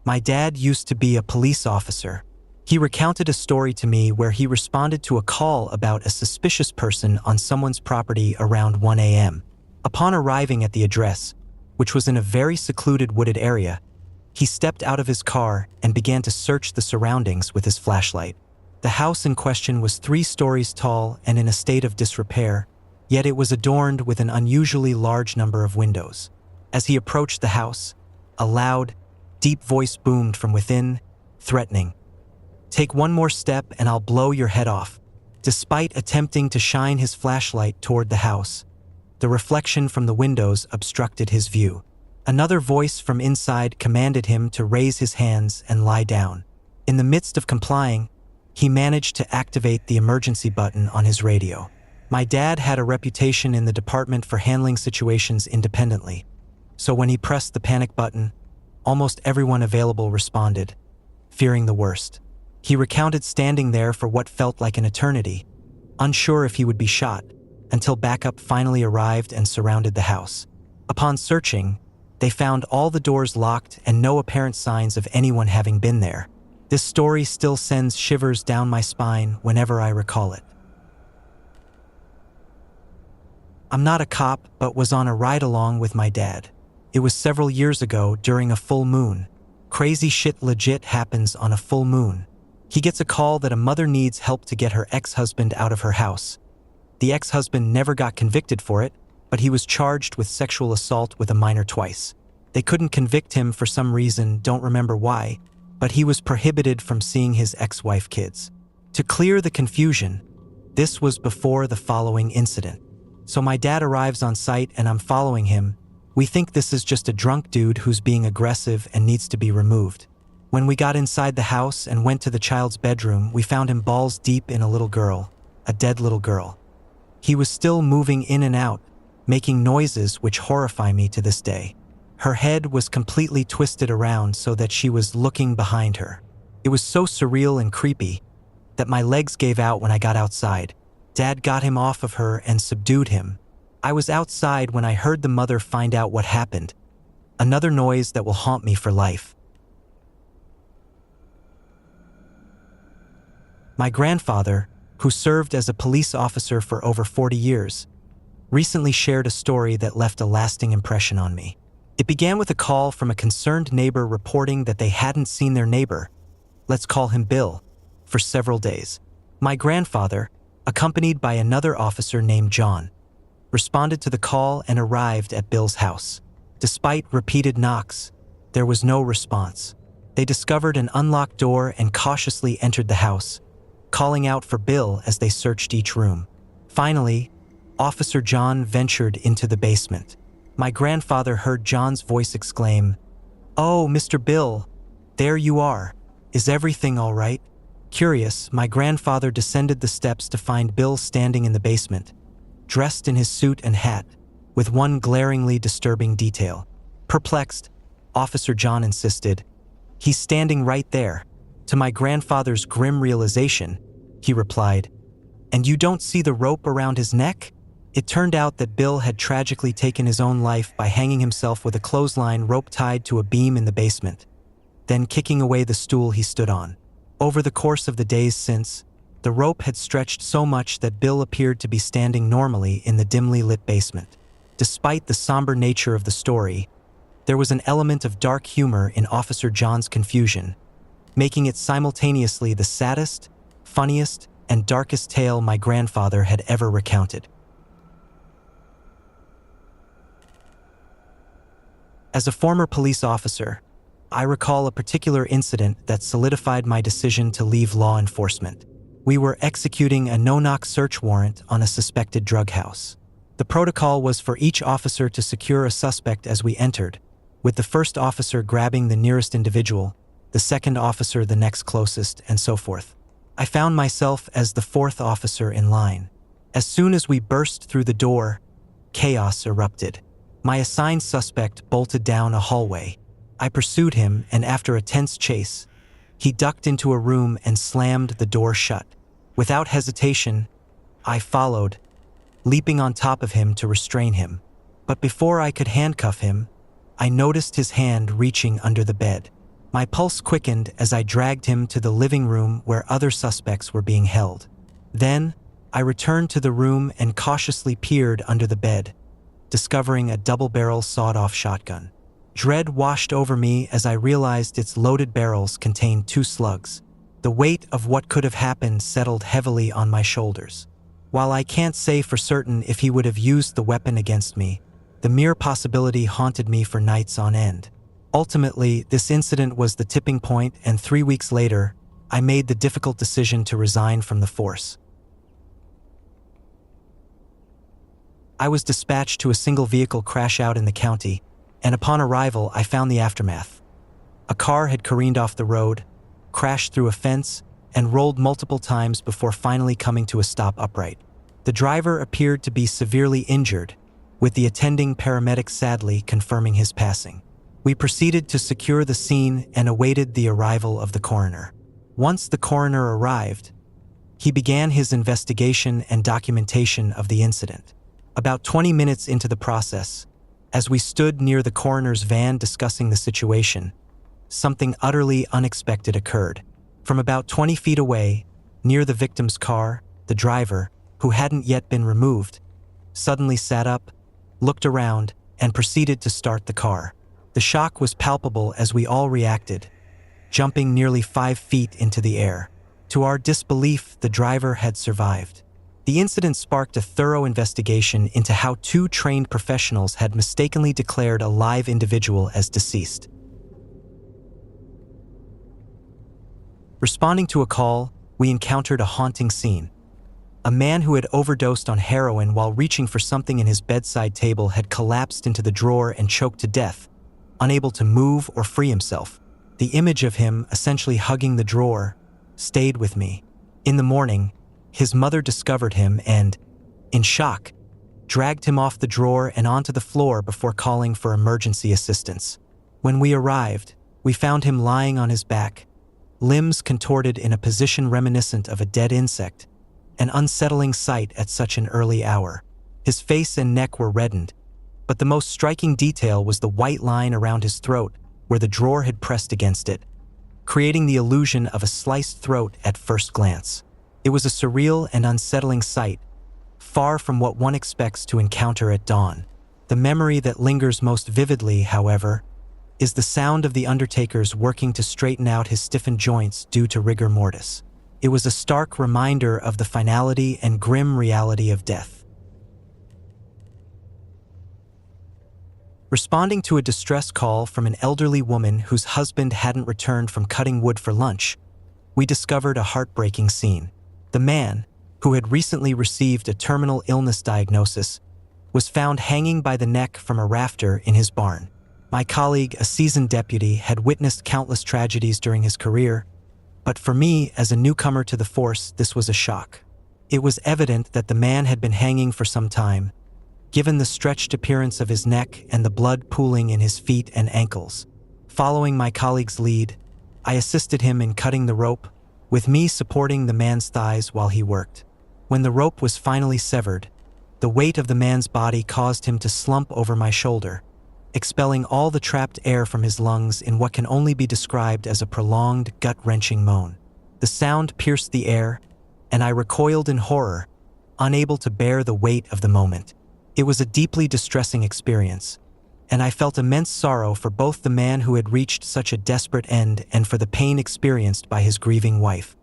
My dad used to be a police officer. He recounted a story to me where he responded to a call about a suspicious person on someone's property around 1 a.m. Upon arriving at the address, which was in a very secluded wooded area, he stepped out of his car and began to search the surroundings with his flashlight. The house in question was 3 stories tall and in a state of disrepair, yet it was adorned with an unusually large number of windows. As he approached the house, a loud, deep voice boomed from within, threatening, "Take one more step and I'll blow your head off." Despite attempting to shine his flashlight toward the house, the reflection from the windows obstructed his view. Another voice from inside commanded him to raise his hands and lie down. In the midst of complying, he managed to activate the emergency button on his radio. My dad had a reputation in the department for handling situations independently, so when he pressed the panic button, almost everyone available responded, fearing the worst. He recounted standing there for what felt like an eternity, unsure if he would be shot, until backup finally arrived and surrounded the house. Upon searching, they found all the doors locked and no apparent signs of anyone having been there. This story still sends shivers down my spine whenever I recall it. I'm not a cop, but was on a ride-along with my dad. It was several years ago during a full moon. Crazy shit legit happens on a full moon. He gets a call that a mother needs help to get her ex-husband out of her house. The ex-husband never got convicted for it, but he was charged with sexual assault with a minor twice. They couldn't convict him for some reason, don't remember why, but he was prohibited from seeing his ex-wife kids. To clear the confusion, this was before the following incident. So my dad arrives on site and I'm following him. We think this is just a drunk dude who's being aggressive and needs to be removed. When we got inside the house and went to the child's bedroom, we found him balls deep in a little girl, a dead little girl. He was still moving in and out, making noises which horrify me to this day. Her head was completely twisted around so that she was looking behind her. It was so surreal and creepy that my legs gave out when I got outside. Dad got him off of her and subdued him. I was outside when I heard the mother find out what happened. Another noise that will haunt me for life. My grandfather, who served as a police officer for over 40 years, recently shared a story that left a lasting impression on me. It began with a call from a concerned neighbor reporting that they hadn't seen their neighbor, let's call him Bill, for several days. My grandfather, accompanied by another officer named John, responded to the call and arrived at Bill's house. Despite repeated knocks, there was no response. They discovered an unlocked door and cautiously entered the house, calling out for Bill as they searched each room. Finally, Officer John ventured into the basement. My grandfather heard John's voice exclaim, "Oh, Mr. Bill, there you are. Is everything all right?" Curious, my grandfather descended the steps to find Bill standing in the basement, dressed in his suit and hat, with one glaringly disturbing detail. Perplexed, Officer John insisted, "He's standing right there." To my grandfather's grim realization, he replied, "And you don't see the rope around his neck?" It turned out that Bill had tragically taken his own life by hanging himself with a clothesline rope tied to a beam in the basement, then kicking away the stool he stood on. Over the course of the days since, the rope had stretched so much that Bill appeared to be standing normally in the dimly lit basement. Despite the somber nature of the story, there was an element of dark humor in Officer John's confusion, making it simultaneously the saddest, funniest, and darkest tale my grandfather had ever recounted. As a former police officer, I recall a particular incident that solidified my decision to leave law enforcement. We were executing a no-knock search warrant on a suspected drug house. The protocol was for each officer to secure a suspect as we entered, with the first officer grabbing the nearest individual, the second officer the next closest, and so forth. I found myself as the fourth officer in line. As soon as we burst through the door, chaos erupted. My assigned suspect bolted down a hallway. I pursued him, and after a tense chase, he ducked into a room and slammed the door shut. Without hesitation, I followed, leaping on top of him to restrain him. But before I could handcuff him, I noticed his hand reaching under the bed. My pulse quickened as I dragged him to the living room where other suspects were being held. Then, I returned to the room and cautiously peered under the bed, discovering a double-barrel sawed-off shotgun. Dread washed over me as I realized its loaded barrels contained 2 slugs. The weight of what could have happened settled heavily on my shoulders. While I can't say for certain if he would have used the weapon against me, the mere possibility haunted me for nights on end. Ultimately, this incident was the tipping point, and 3 weeks later, I made the difficult decision to resign from the force. I was dispatched to a single vehicle crash out in the county, and upon arrival, I found the aftermath. A car had careened off the road, crashed through a fence, and rolled multiple times before finally coming to a stop upright. The driver appeared to be severely injured, with the attending paramedic sadly confirming his passing. We proceeded to secure the scene and awaited the arrival of the coroner. Once the coroner arrived, he began his investigation and documentation of the incident. About 20 minutes into the process, as we stood near the coroner's van discussing the situation, something utterly unexpected occurred. From about 20 feet away, near the victim's car, the driver, who hadn't yet been removed, suddenly sat up, looked around, and proceeded to start the car. The shock was palpable as we all reacted, jumping nearly 5 feet into the air. To our disbelief, the driver had survived. The incident sparked a thorough investigation into how 2 trained professionals had mistakenly declared a live individual as deceased. Responding to a call, we encountered a haunting scene. A man who had overdosed on heroin while reaching for something in his bedside table had collapsed into the drawer and choked to death, unable to move or free himself. The image of him, essentially hugging the drawer, stayed with me. In the morning, his mother discovered him and, in shock, dragged him off the drawer and onto the floor before calling for emergency assistance. When we arrived, we found him lying on his back, limbs contorted in a position reminiscent of a dead insect, an unsettling sight at such an early hour. His face and neck were reddened, but the most striking detail was the white line around his throat where the drawer had pressed against it, creating the illusion of a sliced throat at first glance. It was a surreal and unsettling sight, far from what one expects to encounter at dawn. The memory that lingers most vividly, however, is the sound of the undertakers working to straighten out his stiffened joints due to rigor mortis. It was a stark reminder of the finality and grim reality of death. Responding to a distress call from an elderly woman whose husband hadn't returned from cutting wood for lunch, we discovered a heartbreaking scene. The man, who had recently received a terminal illness diagnosis, was found hanging by the neck from a rafter in his barn. My colleague, a seasoned deputy, had witnessed countless tragedies during his career, but for me, as a newcomer to the force, this was a shock. It was evident that the man had been hanging for some time, given the stretched appearance of his neck and the blood pooling in his feet and ankles. Following my colleague's lead, I assisted him in cutting the rope, with me supporting the man's thighs while he worked. When the rope was finally severed, the weight of the man's body caused him to slump over my shoulder, expelling all the trapped air from his lungs in what can only be described as a prolonged, gut-wrenching moan. The sound pierced the air, and I recoiled in horror, unable to bear the weight of the moment. It was a deeply distressing experience, and I felt immense sorrow for both the man who had reached such a desperate end and for the pain experienced by his grieving wife.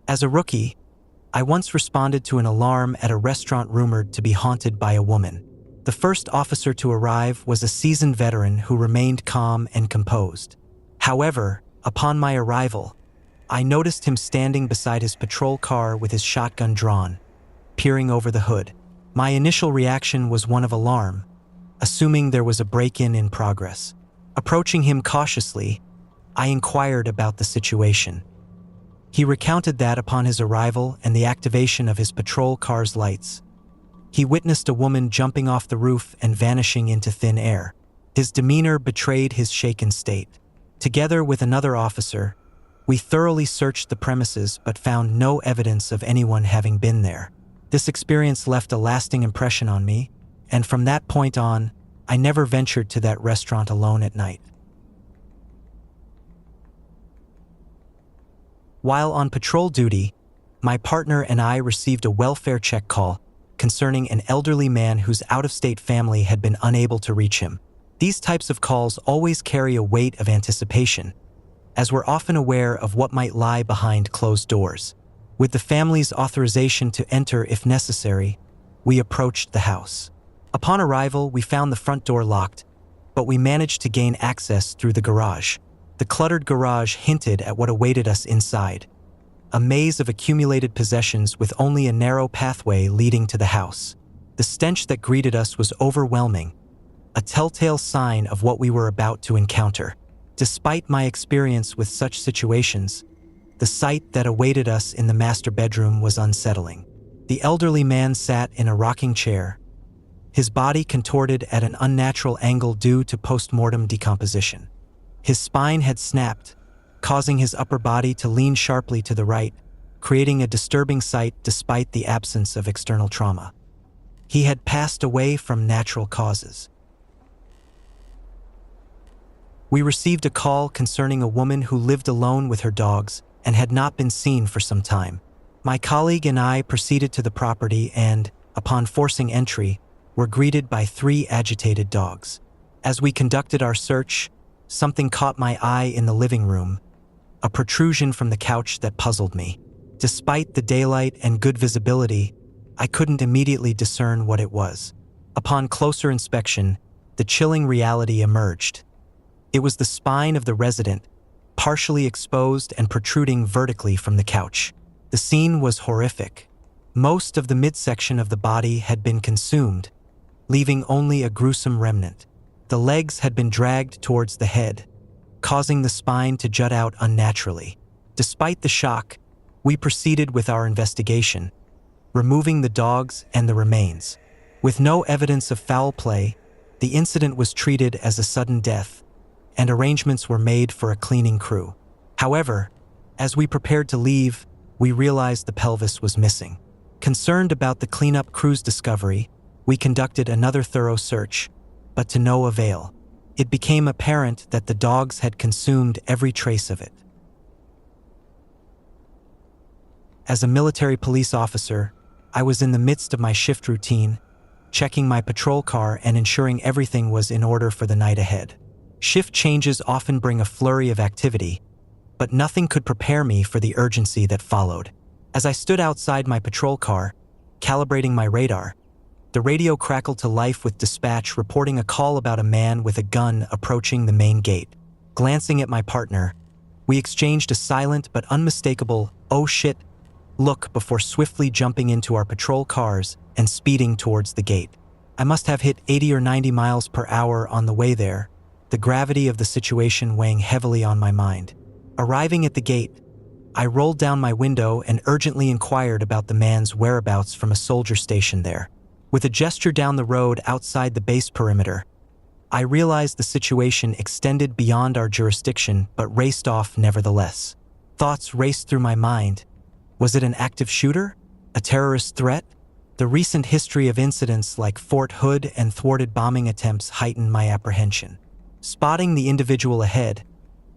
As a rookie, I once responded to an alarm at a restaurant rumored to be haunted by a woman. The first officer to arrive was a seasoned veteran who remained calm and composed. However, upon my arrival, I noticed him standing beside his patrol car with his shotgun drawn, peering over the hood. My initial reaction was one of alarm, assuming there was a break-in in progress. Approaching him cautiously, I inquired about the situation. He recounted that upon his arrival and the activation of his patrol car's lights, he witnessed a woman jumping off the roof and vanishing into thin air. His demeanor betrayed his shaken state. Together with another officer, we thoroughly searched the premises but found no evidence of anyone having been there. This experience left a lasting impression on me, and from that point on, I never ventured to that restaurant alone at night. While on patrol duty, my partner and I received a welfare check call concerning an elderly man whose out-of-state family had been unable to reach him. These types of calls always carry a weight of anticipation, as we're often aware of what might lie behind closed doors. With the family's authorization to enter if necessary, we approached the house. Upon arrival, we found the front door locked, but we managed to gain access through the garage. The cluttered garage hinted at what awaited us inside, a maze of accumulated possessions with only a narrow pathway leading to the house. The stench that greeted us was overwhelming, a telltale sign of what we were about to encounter. Despite my experience with such situations, the sight that awaited us in the master bedroom was unsettling. The elderly man sat in a rocking chair, his body contorted at an unnatural angle due to post-mortem decomposition. His spine had snapped, causing his upper body to lean sharply to the right, creating a disturbing sight despite the absence of external trauma. He had passed away from natural causes. We received a call concerning a woman who lived alone with her dogs and had not been seen for some time. My colleague and I proceeded to the property and, upon forcing entry, were greeted by 3 agitated dogs. As we conducted our search, something caught my eye in the living room, a protrusion from the couch that puzzled me. Despite the daylight and good visibility, I couldn't immediately discern what it was. Upon closer inspection, the chilling reality emerged. It was the spine of the resident, partially exposed and protruding vertically from the couch. The scene was horrific. Most of the midsection of the body had been consumed, leaving only a gruesome remnant. The legs had been dragged towards the head, causing the spine to jut out unnaturally. Despite the shock, we proceeded with our investigation, removing the dogs and the remains. With no evidence of foul play, the incident was treated as a sudden death, and arrangements were made for a cleaning crew. However, as we prepared to leave, we realized the pelvis was missing. Concerned about the cleanup crew's discovery, we conducted another thorough search, but to no avail. It became apparent that the dogs had consumed every trace of it. As a military police officer, I was in the midst of my shift routine, checking my patrol car and ensuring everything was in order for the night ahead. Shift changes often bring a flurry of activity, but nothing could prepare me for the urgency that followed. As I stood outside my patrol car, calibrating my radar, the radio crackled to life with dispatch reporting a call about a man with a gun approaching the main gate. Glancing at my partner, we exchanged a silent but unmistakable, "Oh shit," look before swiftly jumping into our patrol cars and speeding towards the gate. I must have hit 80 or 90 miles per hour on the way there, the gravity of the situation weighing heavily on my mind. Arriving at the gate, I rolled down my window and urgently inquired about the man's whereabouts from a soldier stationed there. With a gesture down the road outside the base perimeter, I realized the situation extended beyond our jurisdiction but raced off nevertheless. Thoughts raced through my mind. Was it an active shooter? A terrorist threat? The recent history of incidents like Fort Hood and thwarted bombing attempts heightened my apprehension. Spotting the individual ahead,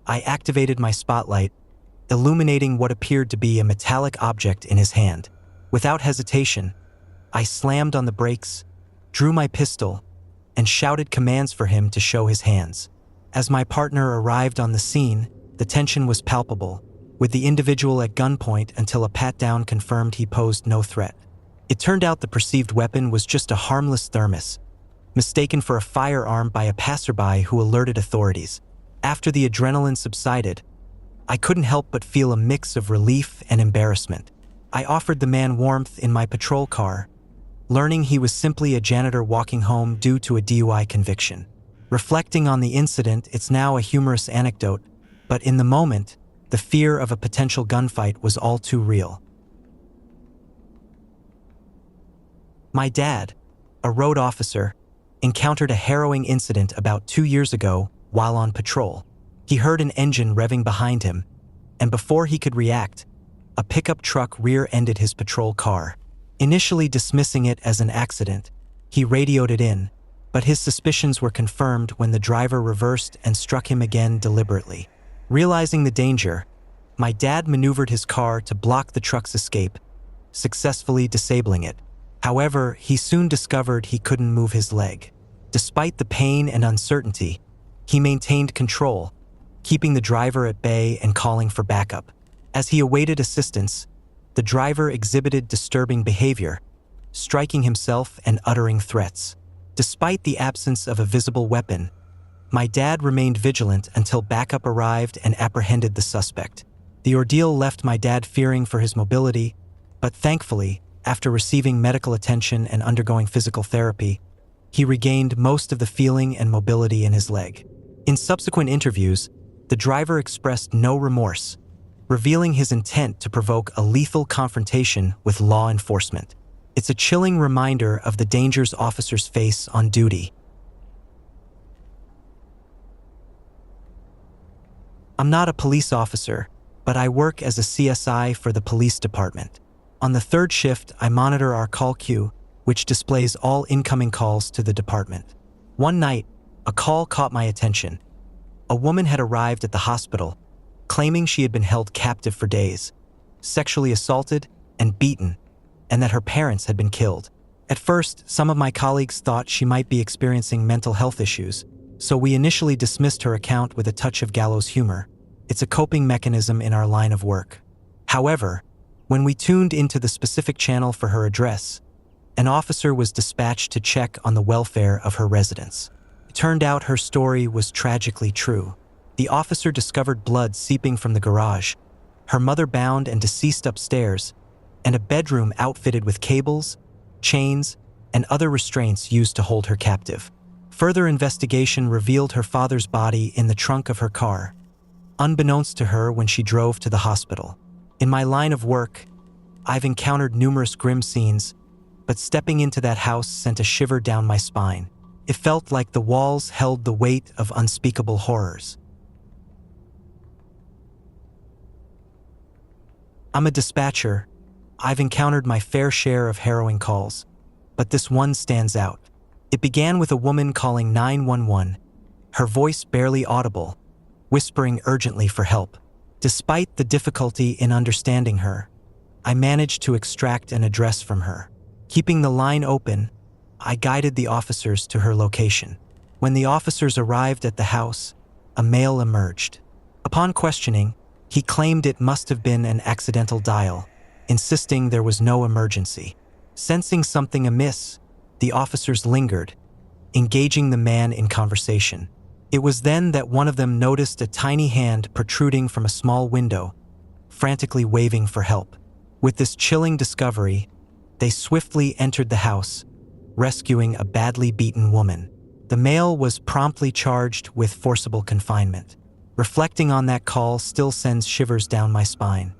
I activated my spotlight, illuminating what appeared to be a metallic object in his hand. Without hesitation, I slammed on the brakes, drew my pistol, and shouted commands for him to show his hands. As my partner arrived on the scene, the tension was palpable, with the individual at gunpoint until a pat-down confirmed he posed no threat. It turned out the perceived weapon was just a harmless thermos, mistaken for a firearm by a passerby who alerted authorities. After the adrenaline subsided, I couldn't help but feel a mix of relief and embarrassment. I offered the man warmth in my patrol car, learning he was simply a janitor walking home due to a DUI conviction. Reflecting on the incident, it's now a humorous anecdote, but in the moment, the fear of a potential gunfight was all too real. My dad, a road officer, encountered a harrowing incident about 2 years ago while on patrol. He heard an engine revving behind him, and before he could react, a pickup truck rear-ended his patrol car. Initially dismissing it as an accident, he radioed it in, but his suspicions were confirmed when the driver reversed and struck him again deliberately. Realizing the danger, my dad maneuvered his car to block the truck's escape, successfully disabling it. However, he soon discovered he couldn't move his leg. Despite the pain and uncertainty, he maintained control, keeping the driver at bay and calling for backup. As he awaited assistance, the driver exhibited disturbing behavior, striking himself and uttering threats. Despite the absence of a visible weapon, my dad remained vigilant until backup arrived and apprehended the suspect. The ordeal left my dad fearing for his mobility, but thankfully, after receiving medical attention and undergoing physical therapy, he regained most of the feeling and mobility in his leg. In subsequent interviews, the driver expressed no remorse, revealing his intent to provoke a lethal confrontation with law enforcement. It's a chilling reminder of the dangers officers face on duty. I'm not a police officer, but I work as a CSI for the police department. On the third shift, I monitor our call queue, which displays all incoming calls to the department. One night, a call caught my attention. A woman had arrived at the hospital, claiming she had been held captive for days, sexually assaulted and beaten, and that her parents had been killed. At first, some of my colleagues thought she might be experiencing mental health issues, so we initially dismissed her account with a touch of gallows humor. It's a coping mechanism in our line of work. However, when we tuned into the specific channel for her address, an officer was dispatched to check on the welfare of her residents. It turned out her story was tragically true. The officer discovered blood seeping from the garage, her mother bound and deceased upstairs, and a bedroom outfitted with cables, chains, and other restraints used to hold her captive. Further investigation revealed her father's body in the trunk of her car, unbeknownst to her when she drove to the hospital. In my line of work, I've encountered numerous grim scenes, but stepping into that house sent a shiver down my spine. It felt like the walls held the weight of unspeakable horrors. I'm a dispatcher. I've encountered my fair share of harrowing calls, but this one stands out. It began with a woman calling 911, her voice barely audible, whispering urgently for help. Despite the difficulty in understanding her, I managed to extract an address from her. Keeping the line open, I guided the officers to her location. When the officers arrived at the house, a male emerged. Upon questioning, he claimed it must have been an accidental dial, insisting there was no emergency. Sensing something amiss, the officers lingered, engaging the man in conversation. It was then that one of them noticed a tiny hand protruding from a small window, frantically waving for help. With this chilling discovery, they swiftly entered the house, rescuing a badly beaten woman. The male was promptly charged with forcible confinement. Reflecting on that call still sends shivers down my spine.